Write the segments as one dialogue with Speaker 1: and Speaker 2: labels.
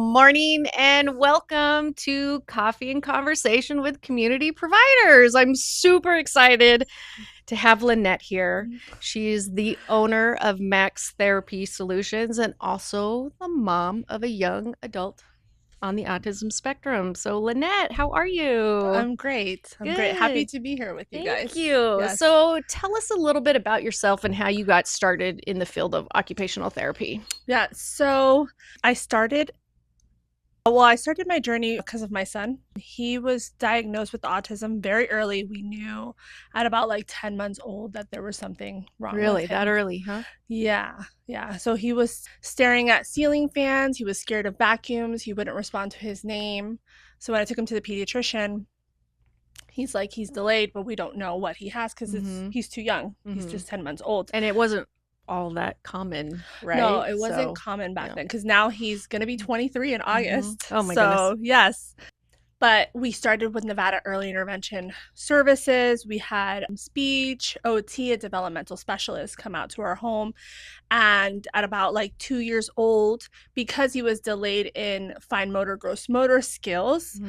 Speaker 1: morning and welcome to Coffee and Conversation with Community Providers. I'm super excited to have Lynnette here. She's the owner of Maxx Therapy Solutions and also the mom of a young adult on the autism spectrum. So Lynnette, how are you?
Speaker 2: I'm great. I'm great. Happy to be here with you guys.
Speaker 1: Thank you.
Speaker 2: Yes.
Speaker 1: So tell us a little bit about yourself and how you got started in the field of occupational therapy.
Speaker 2: Yeah. So I started my journey because of my son. He was diagnosed with autism very early. We knew at about like 10 months old that there was something wrong
Speaker 1: Really,
Speaker 2: with
Speaker 1: that
Speaker 2: him.
Speaker 1: early, huh?
Speaker 2: Yeah. Yeah. So he was staring at ceiling fans. He was scared of vacuums. He wouldn't respond to his name. So when I took him to the pediatrician, he's like, he's delayed, but we don't know what he has because he's too young. He's just 10 months old.
Speaker 1: And it wasn't all that common, right?
Speaker 2: No, it wasn't common back then because now he's going to be 23 in August.
Speaker 1: Oh my goodness.
Speaker 2: Yes. But we started with Nevada Early Intervention Services. We had speech, OT, a developmental specialist come out to our home. And at about like 2 years old, because he was delayed in fine motor, gross motor skills,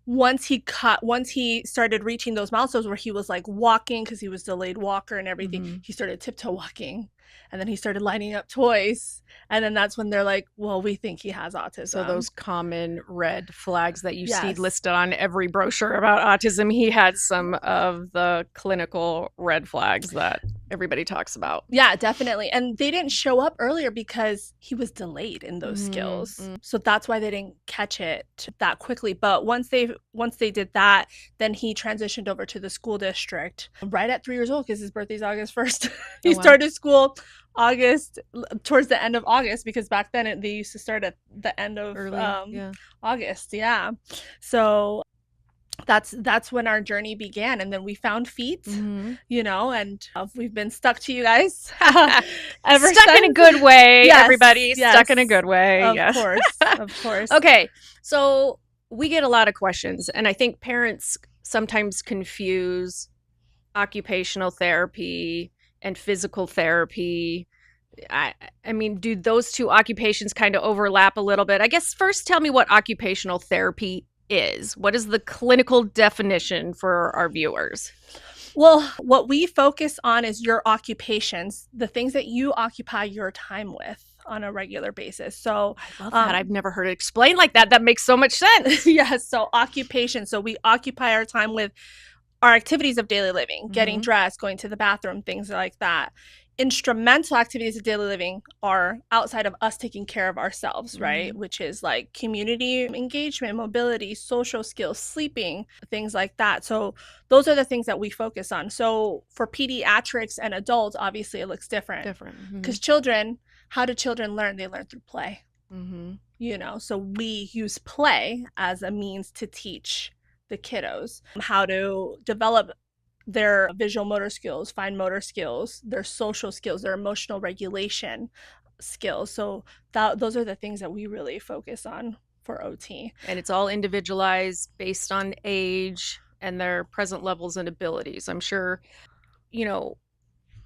Speaker 2: once he started reaching those milestones where he was like walking because he was delayed walker and everything, he started tiptoe walking, and then he started lining up toys, and then that's when they're like, well, we think he has autism.
Speaker 1: So those common red flags that you see listed on every brochure about autism, he had some of the clinical red flags that everybody talks about.
Speaker 2: Yeah, definitely. And they didn't show up earlier because he was delayed in those skills. So that's why they didn't catch it that quickly. But once they did that, then he transitioned over to the school district right at 3 years old because his birthday's August 1st. He started school towards the end of August, because back then they used to start at the end of August. Yeah. So that's when our journey began, and then we found FEAT, and we've been stuck to you guys
Speaker 1: ever stuck since. In a good way. Yes, everybody stuck in a good way.
Speaker 2: Of course.
Speaker 1: Okay, so we get a lot of questions, and I think parents sometimes confuse occupational therapy and physical therapy. I mean, do those two occupations kind of overlap a little bit? I guess first tell me what occupational therapy is. What is the clinical definition for our viewers?
Speaker 2: Well, what we focus on is your occupations, the things that you occupy your time with on a regular basis. So
Speaker 1: I love that. I've never heard it explained like that. That makes so much sense.
Speaker 2: Yes. So occupation. So we occupy our time with our activities of daily living, getting dressed, going to the bathroom, things like that. Instrumental activities of daily living are outside of us taking care of ourselves, right? Which is like community engagement, mobility, social skills, sleeping, things like that. So those are the things that we focus on. So for pediatrics and adults, obviously it looks different. Because children, how do children learn? They learn through play. So we use play as a means to teach the kiddos how to develop their visual motor skills, fine motor skills, their social skills, their emotional regulation skills. So those are the things that we really focus on for OT.
Speaker 1: And it's all individualized based on age and their present levels and abilities. I'm sure,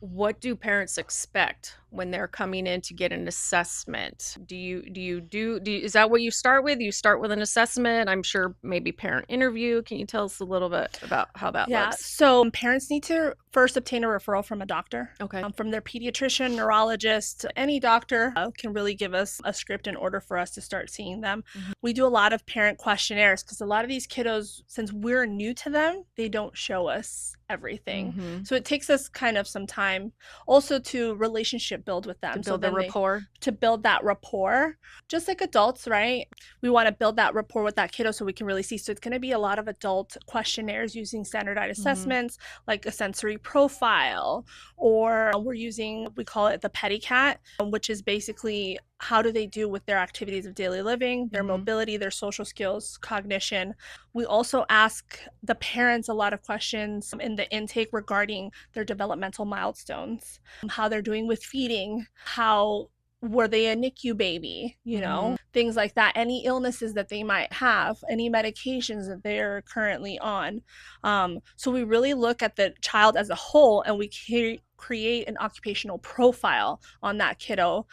Speaker 1: what do parents expect when they're coming in to get an assessment? Is that what you start with? You start with an assessment? I'm sure maybe parent interview. Can you tell us a little bit about how that looks?
Speaker 2: So parents need to first obtain a referral from a doctor.
Speaker 1: Okay.
Speaker 2: From their pediatrician, neurologist, any doctor can really give us a script in order for us to start seeing them. We do a lot of parent questionnaires because a lot of these kiddos, since we're new to them, they don't show us everything. So it takes us kind of some time also to relationship build with them.
Speaker 1: To build the rapport.
Speaker 2: To build that rapport. Just like adults, right? We want to build that rapport with that kiddo so we can really see. So it's going to be a lot of adult questionnaires using standardized assessments, like a sensory profile, or we call it the PediCat, which is basically how do they do with their activities of daily living, their mobility, their social skills, cognition. We also ask the parents a lot of questions in the intake regarding their developmental milestones, how they're doing with feeding, how were they a NICU baby, things like that, any illnesses that they might have, any medications that they're currently on. So we really look at the child as a whole, and we create an occupational profile on that kiddo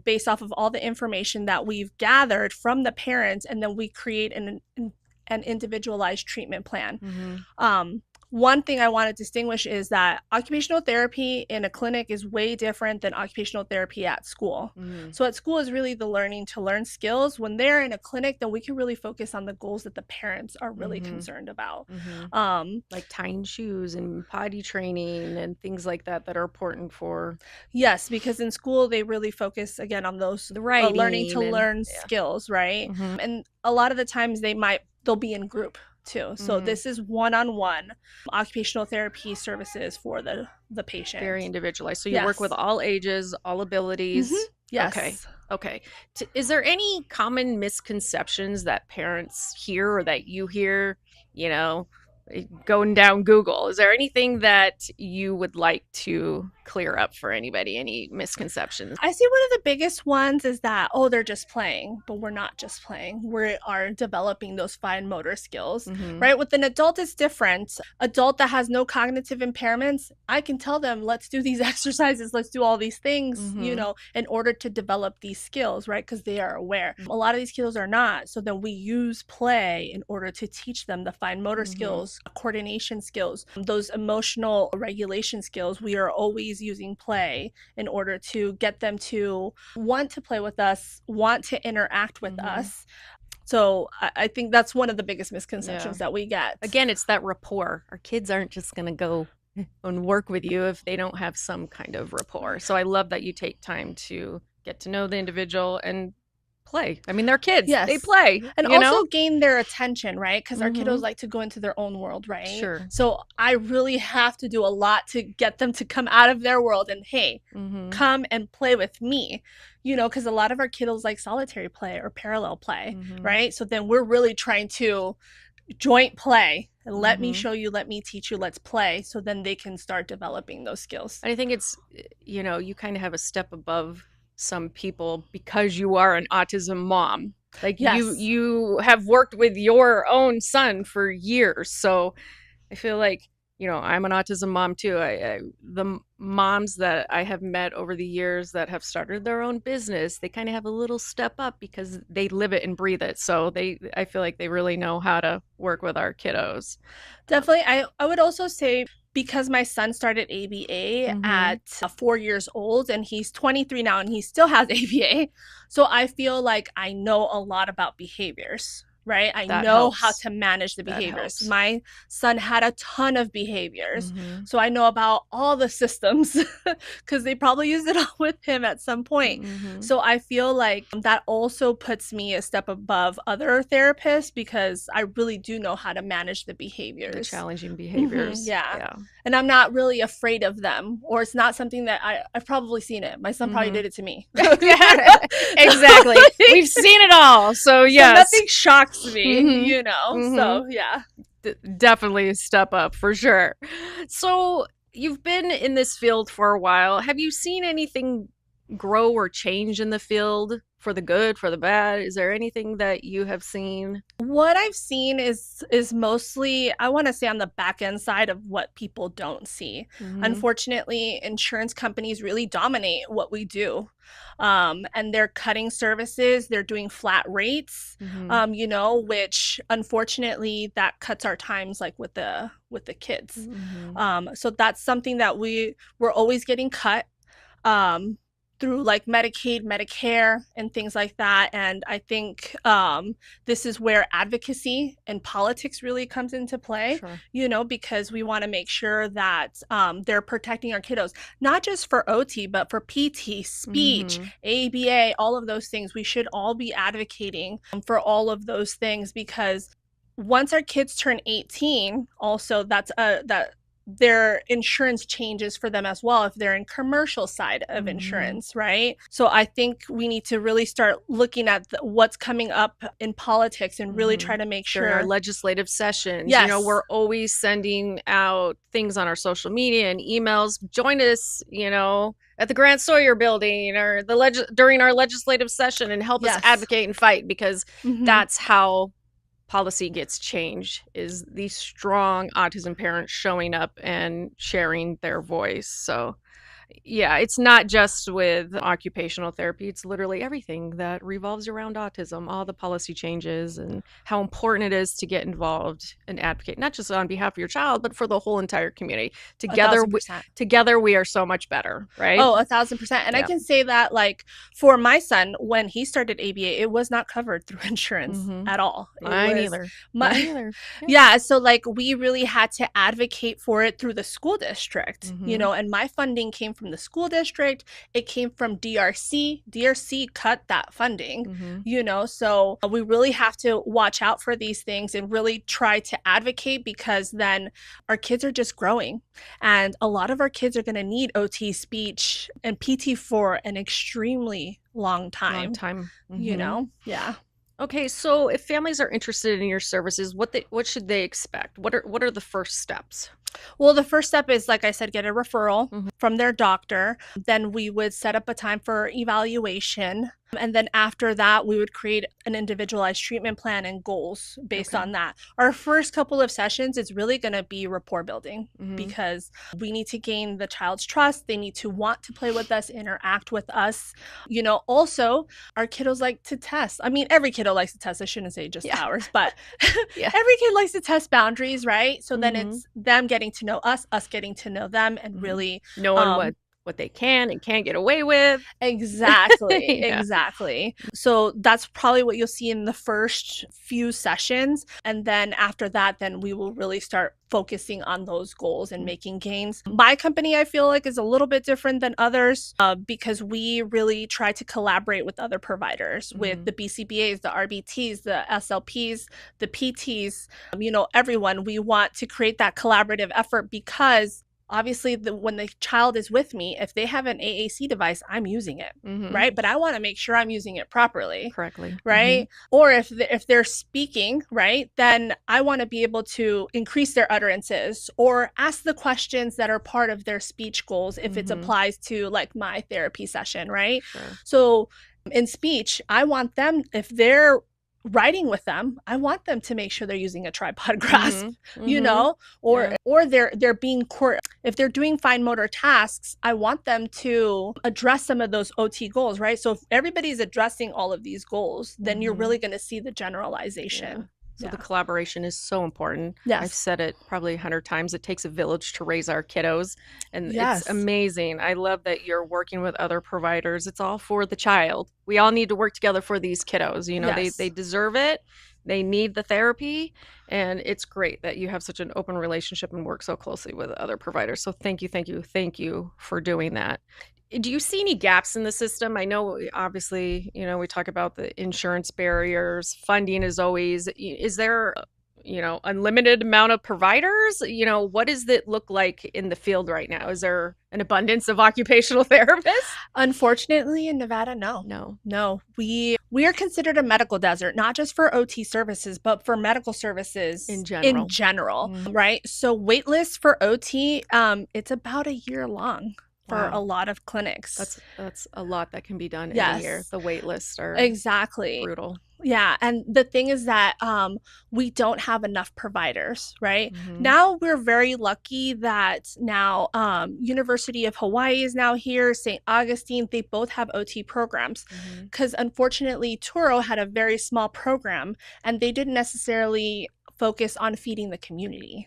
Speaker 2: based off of all the information that we've gathered from the parents, and then we create an individualized treatment plan. One thing I want to distinguish is that occupational therapy in a clinic is way different than occupational therapy at school. So at school is really the learning to learn skills. When they're in a clinic, then we can really focus on the goals that the parents are really concerned about.
Speaker 1: Like tying shoes and potty training and things like that that are important for.
Speaker 2: Yes, because in school they really focus again on those
Speaker 1: The writing
Speaker 2: learning to
Speaker 1: and-
Speaker 2: learn skills, right? And a lot of the times they'll be in group too. So this is one-on-one occupational therapy services for the patient.
Speaker 1: Very individualized. So you work with all ages, all abilities.
Speaker 2: Yes.
Speaker 1: Okay. Is there any common misconceptions that parents hear or that you hear, you know, going down Google? Is there anything that you would like to clear up for anybody? Any misconceptions?
Speaker 2: I see one of the biggest ones is that, oh, they're just playing, but we're not just playing. We are developing those fine motor skills, right? With an adult, it's different. Adult that has no cognitive impairments, I can tell them, let's do these exercises, let's do all these things, you know, in order to develop these skills, right? Because they are aware. A lot of these skills are not. So then we use play in order to teach them the fine motor skills, coordination skills, those emotional regulation skills. We are always using play in order to get them to want to play with us, want to interact with us. So I think that's one of the biggest misconceptions that we get.
Speaker 1: Again, it's that rapport. Our kids aren't just going to go and work with you if they don't have some kind of rapport. So I love that you take time to get to know the individual and play. I mean, they're kids. Yes. They play.
Speaker 2: And also gain their attention, right? Because our kiddos like to go into their own world, right?
Speaker 1: Sure.
Speaker 2: So I really have to do a lot to get them to come out of their world and, hey, come and play with me. You know, because a lot of our kiddos like solitary play or parallel play, right? So then we're really trying to joint play and let me show you, let me teach you, let's play. So then they can start developing those skills.
Speaker 1: And I think it's, you know, you kind of have a step above some people because you are an autism mom. Like you have worked with your own son for years. So I feel like, you know, I'm an autism mom too. The moms that I have met over the years that have started their own business, they kind of have a little step up because they live it and breathe it. So I feel like they really know how to work with our kiddos.
Speaker 2: Definitely. I would also say, because my son started ABA at 4 years old and he's 23 now and he still has ABA. So I feel like I know a lot about behaviors, right? I know how to manage the behaviors. My son had a ton of behaviors. So I know about all the systems because they probably used it all with him at some point. So I feel like that also puts me a step above other therapists because I really do know how to manage the behaviors.
Speaker 1: The challenging behaviors.
Speaker 2: Yeah. And I'm not really afraid of them, or it's not something that I've probably seen it. My son probably did it to me.
Speaker 1: Exactly. We've seen it all. So yes.
Speaker 2: So nothing shocks me, you know? So yeah.
Speaker 1: Definitely a step up for sure. So you've been in this field for a while. Have you seen anything grow or change in the field for the good, for the bad? Is there anything that you have seen?
Speaker 2: What I've seen is mostly, I want to say, on the back end side of what people don't see. Unfortunately, insurance companies really dominate what we do. And they're cutting services, they're doing flat rates, you know, which unfortunately that cuts our times like with the kids. So that's something that we're always getting cut. Through like Medicaid, Medicare, and things like that. And I think this is where advocacy and politics really comes into play, you know, because we want to make sure that they're protecting our kiddos, not just for OT, but for PT, speech, ABA, all of those things. We should all be advocating for all of those things because once our kids turn 18, also that their insurance changes for them as well if they're in commercial side of insurance, right? So I think we need to really start looking at what's coming up in politics and really try to make sure.
Speaker 1: During our legislative sessions, you know, we're always sending out things on our social media and emails. Join us, you know, at the Grant Sawyer building or during our legislative session and help us advocate and fight because that's how policy gets changed is these strong autism parents showing up and sharing their voice. So yeah, it's not just with occupational therapy. It's literally everything that revolves around autism, all the policy changes and how important it is to get involved and advocate, not just on behalf of your child, but for the whole entire community. Together,
Speaker 2: 1,000%.
Speaker 1: together we are so much better, right?
Speaker 2: Oh, 1,000%. And I can say that, like, for my son, when he started ABA, it was not covered through insurance at all.
Speaker 1: Mine either.
Speaker 2: Mine either. Yeah. So, like, we really had to advocate for it through the school district, you know, and my funding came from the school district. It came from DRC. DRC cut that funding, you know, so we really have to watch out for these things and really try to advocate, because then our kids are just growing. And a lot of our kids are going to need OT, speech, and PT for an extremely long time. You know? Yeah.
Speaker 1: Okay, so if families are interested in your services, what should they expect? What are the first steps?
Speaker 2: Well, the first step is, like I said, get a referral from their doctor. Then we would set up a time for evaluation. And then after that, we would create an individualized treatment plan and goals based on that. Our first couple of sessions is really going to be rapport building, because we need to gain the child's trust. They need to want to play with us, interact with us. You know, also, our kiddos like to test. I mean, every kiddo likes to test. I shouldn't say just ours, but every kid likes to test boundaries, right? So then it's them getting to know us getting to know them, and really
Speaker 1: knowing what they can and can't get away with.
Speaker 2: Exactly. Exactly. So that's probably what you'll see in the first few sessions. And then after that, then we will really start focusing on those goals and making gains. My company, I feel like, is a little bit different than others, because we really try to collaborate with other providers, with the BCBAs, the RBTs, the SLPs, the PTs, you know, everyone. We want to create that collaborative effort, because obviously, when the child is with me, if they have an AAC device, I'm using it, right? But I want to make sure I'm using it correctly, right? Or if they're speaking, right, then I want to be able to increase their utterances or ask the questions that are part of their speech goals if it applies to, like, my therapy session, right? So in speech, I want them, if they're writing with them, I want them to make sure they're using a tripod grasp, you know, or they're being if they're doing fine motor tasks, I want them to address some of those OT goals, right? So if everybody's addressing all of these goals, then you're really going to see the generalization.
Speaker 1: So the collaboration is so important.
Speaker 2: Yes.
Speaker 1: I've said it probably 100 times. It takes a village to raise our kiddos. And it's amazing. I love that you're working with other providers. It's all for the child. We all need to work together for these kiddos. You know, they deserve it. They need the therapy. And it's great that you have such an open relationship and work so closely with other providers. So thank you for doing that. Do you see any gaps in the system? I know, obviously, you know, we talk about the insurance barriers. Funding is always, is there, you know, unlimited amount of providers? You know, what does it look like in the field right now? Is there an abundance of occupational therapists?
Speaker 2: Unfortunately, in Nevada, no. We are considered a medical desert, not just for OT services, but for medical services in general, right? So wait lists for OT, it's about a year long for a lot of clinics.
Speaker 1: That's a lot that can be done in a year. The wait lists are brutal.
Speaker 2: Yeah. And the thing is that we don't have enough providers, right? Now we're very lucky that now University of Hawaii is now here, St. Augustine, they both have OT programs, because unfortunately Touro had a very small program and they didn't necessarily focus on feeding the community.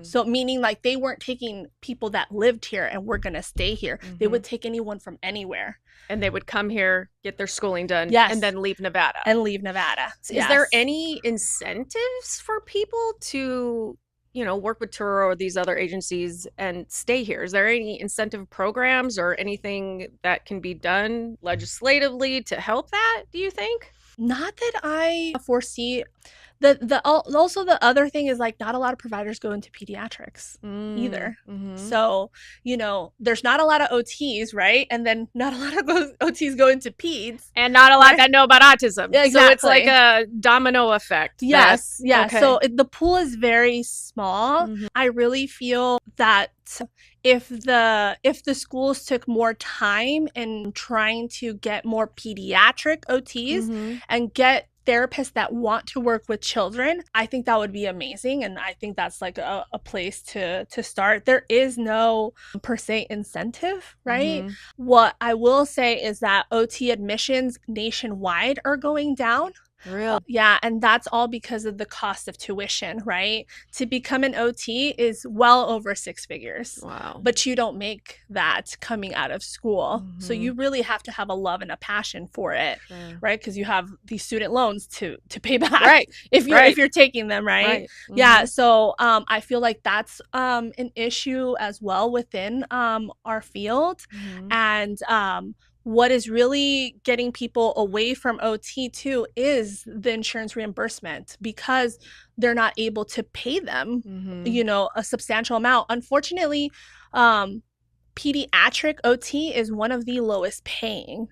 Speaker 2: So meaning, like, they weren't taking people that lived here and were going to stay here. They would take anyone from anywhere.
Speaker 1: And they would come here, get their schooling done, and then leave Nevada. So is there any incentives for people to, you know, work with Touro or these other agencies and stay here? Is there any incentive programs or anything that can be done legislatively to help that, do you think?
Speaker 2: Not that I foresee. Also the other thing is, like, not a lot of providers go into pediatrics either. So, you know, there's not a lot of OTs, right? And then not a lot of those OTs go into peds.
Speaker 1: And not a lot that know about autism. Yeah, exactly. So it's like a domino effect.
Speaker 2: Yes. Okay. So the pool is very small. I really feel that if the schools took more time in trying to get more pediatric OTs and get therapists that want to work with children, I think that would be amazing. And I think that's like a place to start. There is no per se incentive, right?
Speaker 1: Mm-hmm.
Speaker 2: What I will say is that OT admissions nationwide are going down.
Speaker 1: Real.
Speaker 2: Yeah, and that's all because of the cost of tuition, right? To become an OT is well over 6 figures.
Speaker 1: Wow.
Speaker 2: But you don't make that coming out of school.
Speaker 1: Mm-hmm.
Speaker 2: So you really have to have a love and a passion for it,
Speaker 1: Sure.
Speaker 2: right? Because you have these student loans to pay back,
Speaker 1: Right.
Speaker 2: if you're taking them, right?
Speaker 1: Right. Mm-hmm.
Speaker 2: Yeah, so I feel like that's an issue as well within our field.
Speaker 1: Mm-hmm.
Speaker 2: And what is really getting people away from OT too is the insurance reimbursement, because they're not able to pay them,
Speaker 1: Mm-hmm.
Speaker 2: a substantial amount. Unfortunately, pediatric OT is one of the lowest paying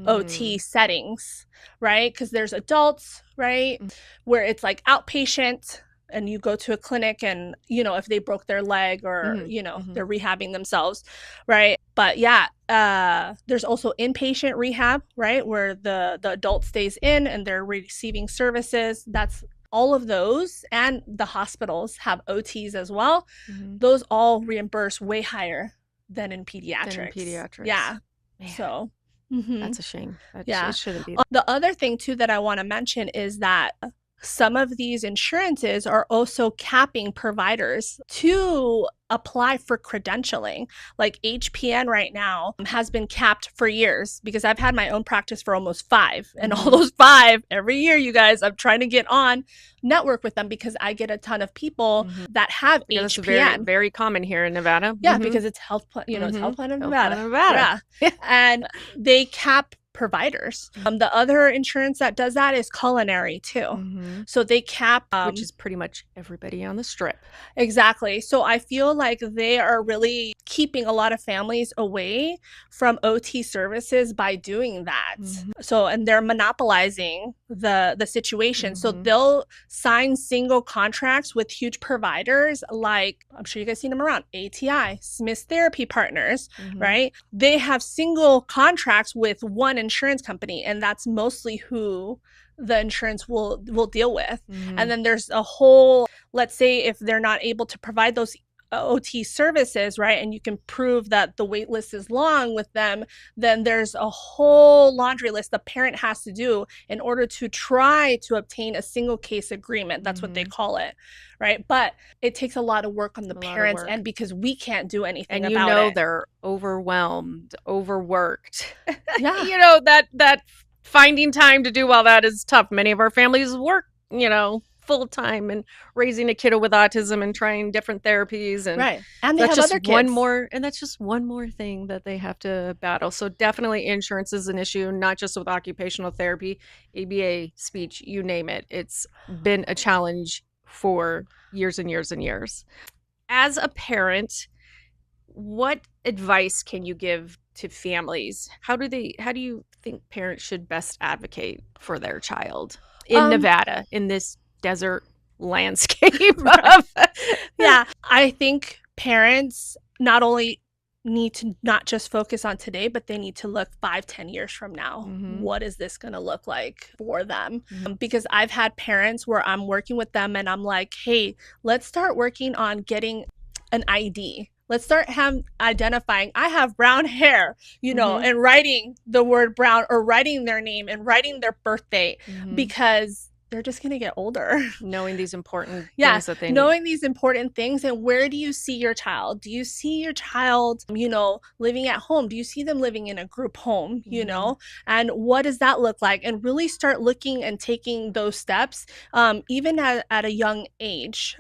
Speaker 2: OT settings, right? Because there's adults, right, where it's like outpatient and you go to a clinic and, if they broke their leg or, they're rehabbing themselves, right? But yeah, there's also inpatient rehab, right, where the adult stays in and they're receiving services. That's all of those. And the hospitals have OTs as well.
Speaker 1: Mm-hmm.
Speaker 2: Those all reimburse way higher than in pediatrics. Yeah.
Speaker 1: Man.
Speaker 2: So
Speaker 1: that's a shame. It shouldn't be.
Speaker 2: The other thing too that I want to mention is that some of these insurances are also capping providers to apply for credentialing. Like HPN right now has been capped for years, because I've had my own practice for almost 5. And all those 5, every year, you guys, I'm trying to get on network with them, because I get a ton of people that have HPN.
Speaker 1: That's very, very common here in Nevada.
Speaker 2: Yeah, because it's health plan, it's health plan of Nevada.
Speaker 1: Yeah.
Speaker 2: And they cap providers. The other insurance that does that is culinary too. So they cap,
Speaker 1: which is pretty much everybody on the strip.
Speaker 2: Exactly. So I feel like they are really keeping a lot of families away from OT services by doing that. So, and they're monopolizing the situation. So they'll sign single contracts with huge providers, like, I'm sure you guys seen them around, ATI, Smith's Therapy Partners, right? They have single contracts with one insurance company, and that's mostly who the insurance will deal with. And then there's a whole, let's say if they're not able to provide those OT services, right, and you can prove that the wait list is long with them, then there's a whole laundry list the parent has to do in order to try to obtain a single case agreement. That's what they call it, right? But it takes a lot of work on the parents' end, because we can't do anything about it.
Speaker 1: They're overwhelmed, overworked.
Speaker 2: Yeah.
Speaker 1: That finding time to do all that is tough. Many of our families work, full time and raising a kiddo with autism and trying different therapies, and
Speaker 2: right, and they have other kids.
Speaker 1: That's just one more thing that they have to battle. So definitely insurance is an issue, not just with occupational therapy, ABA, speech, you name it. It's been a challenge for years and years and years. As a parent, what advice can you give to families? How do you think parents should best advocate for their child in Nevada, in this desert landscape?
Speaker 2: Yeah, I think parents not only need to not just focus on today, but they need to look 5-10 years from now. What is this going to look like for them? Because I've had parents where I'm working with them and I'm like, hey, let's start working on getting an ID. Let's start identifying, I have brown hair, and writing the word brown, or writing their name and writing their birth date, because they're just going to get older.
Speaker 1: Knowing these important things that they
Speaker 2: knowing these important things. And where do you see your child? Do you see your child, living at home? Do you see them living in a group home, And what does that look like? And really start looking and taking those steps, even at a young age,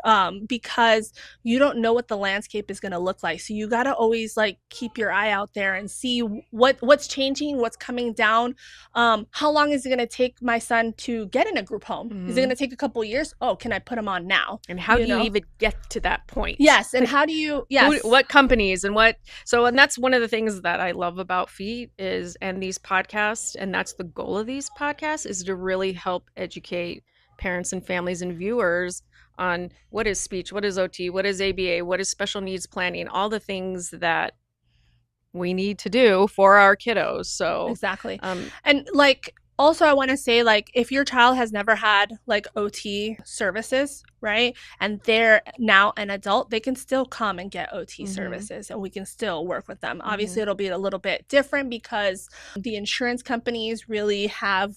Speaker 2: because you don't know what the landscape is going to look like. So you got to always keep your eye out there and see what's changing, what's coming down. How long is it going to take my son to get in a group home? Is it going to take a couple years? Oh, can I put him on now?
Speaker 1: And how do you even get to that point?
Speaker 2: Yes. And how do you,
Speaker 1: what companies and what, and that's one of the things that I love about FEAT and these podcasts. And that's the goal of these podcasts, is to really help educate parents and families and viewers on what is speech, what is OT, what is ABA, what is special needs planning, all the things that we need to do for our kiddos. So
Speaker 2: exactly.
Speaker 1: And
Speaker 2: Also, I want to say, like, if your child has never had like OT services, right, and they're now an adult, they can still come and get OT
Speaker 1: Mm-hmm.
Speaker 2: services and we can still work with them.
Speaker 1: Mm-hmm.
Speaker 2: Obviously, it'll be a little bit different because the insurance companies really have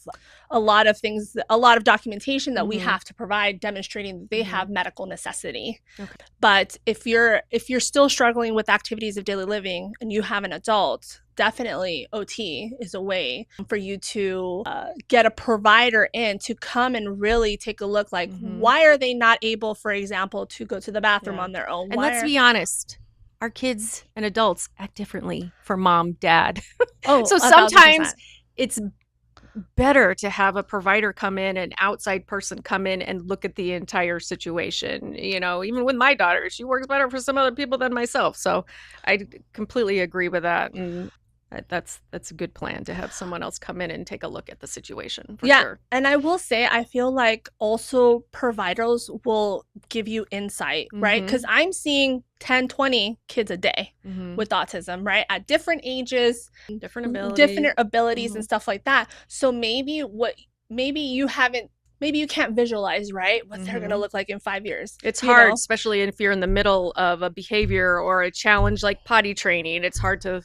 Speaker 2: a lot of things, a lot of documentation that we
Speaker 1: Mm-hmm.
Speaker 2: have to provide demonstrating that they
Speaker 1: Mm-hmm.
Speaker 2: have medical necessity.
Speaker 1: Okay.
Speaker 2: But if you're still struggling with activities of daily living and you have an adult, definitely OT is a way for you to get a provider in to come and really take a look, like,
Speaker 1: Mm-hmm.
Speaker 2: why are they not able, for example, to go to the bathroom
Speaker 1: Yeah.
Speaker 2: on their own?
Speaker 1: And let's be honest, our kids and adults act differently for mom, dad.
Speaker 2: Oh,
Speaker 1: So
Speaker 2: a thousand
Speaker 1: sometimes
Speaker 2: percent.
Speaker 1: it's better to have a provider come in, an outside person come in and look at the entire situation. You know, even with my daughter, she works better for some other people than myself. So I completely agree with that. And that's a good plan to have someone else come in and take a look at the situation for
Speaker 2: Yeah.
Speaker 1: sure.
Speaker 2: And I will say, I feel like also providers will give you insight, right?
Speaker 1: Mm-hmm.
Speaker 2: Because I'm seeing 10, 20 kids a day
Speaker 1: Mm-hmm.
Speaker 2: with autism, right? At different ages,
Speaker 1: Different abilities.
Speaker 2: different abilities
Speaker 1: Mm-hmm.
Speaker 2: and stuff like that. So maybe you haven't, maybe you can't visualize, right, what they're going to
Speaker 1: Mm-hmm.
Speaker 2: look like in 5 years,
Speaker 1: It's
Speaker 2: you
Speaker 1: hard,
Speaker 2: know?
Speaker 1: especially if you're in the middle of a behavior or a challenge like potty training. It's hard to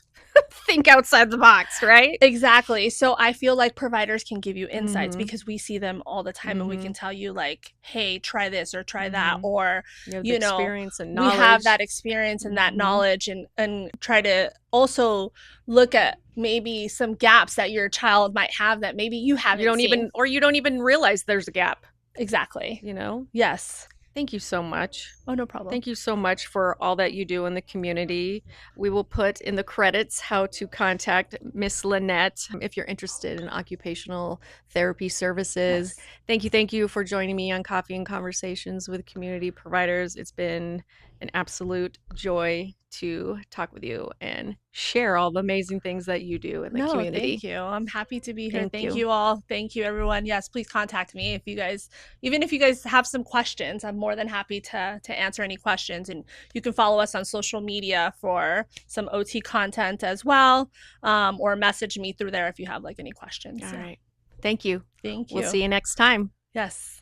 Speaker 1: think outside the box, right?
Speaker 2: Exactly. So I feel like providers can give you insights
Speaker 1: Mm-hmm.
Speaker 2: because we see them all the time and we
Speaker 1: Mm-hmm.
Speaker 2: can tell you, like, hey, try this or try that,
Speaker 1: Mm-hmm.
Speaker 2: or,
Speaker 1: You have the
Speaker 2: you know,
Speaker 1: experience and
Speaker 2: we have
Speaker 1: knowledge.
Speaker 2: that experience and that
Speaker 1: Mm-hmm.
Speaker 2: knowledge, and try to also look at maybe some gaps that your child might have that maybe you haven't seen.
Speaker 1: You don't even realize there's a gap,
Speaker 2: Exactly.
Speaker 1: you know?
Speaker 2: Yes.
Speaker 1: Thank you so much.
Speaker 2: Oh, no problem.
Speaker 1: Thank you so much for all that you do in the community. We will put in the credits how to contact Miss Lynnette if you're interested in occupational therapy services.
Speaker 2: Yes.
Speaker 1: Thank you for joining me on Coffee and Conversations with Community Providers. It's been an absolute joy to talk with you and share all the amazing things that you do in the
Speaker 2: No,
Speaker 1: community.
Speaker 2: thank you. I'm happy to be here.
Speaker 1: Thank
Speaker 2: Thank
Speaker 1: you.
Speaker 2: you all. Thank you, everyone. Yes, please contact me if you guys, even if you guys have some questions, I'm more than happy to answer any questions. And you can follow us on social media for some OT content as well, or message me through there if you have like any questions.
Speaker 1: All
Speaker 2: Yeah.
Speaker 1: right. Thank you.
Speaker 2: Thank
Speaker 1: We'll
Speaker 2: you.
Speaker 1: see you next time.
Speaker 2: Yes.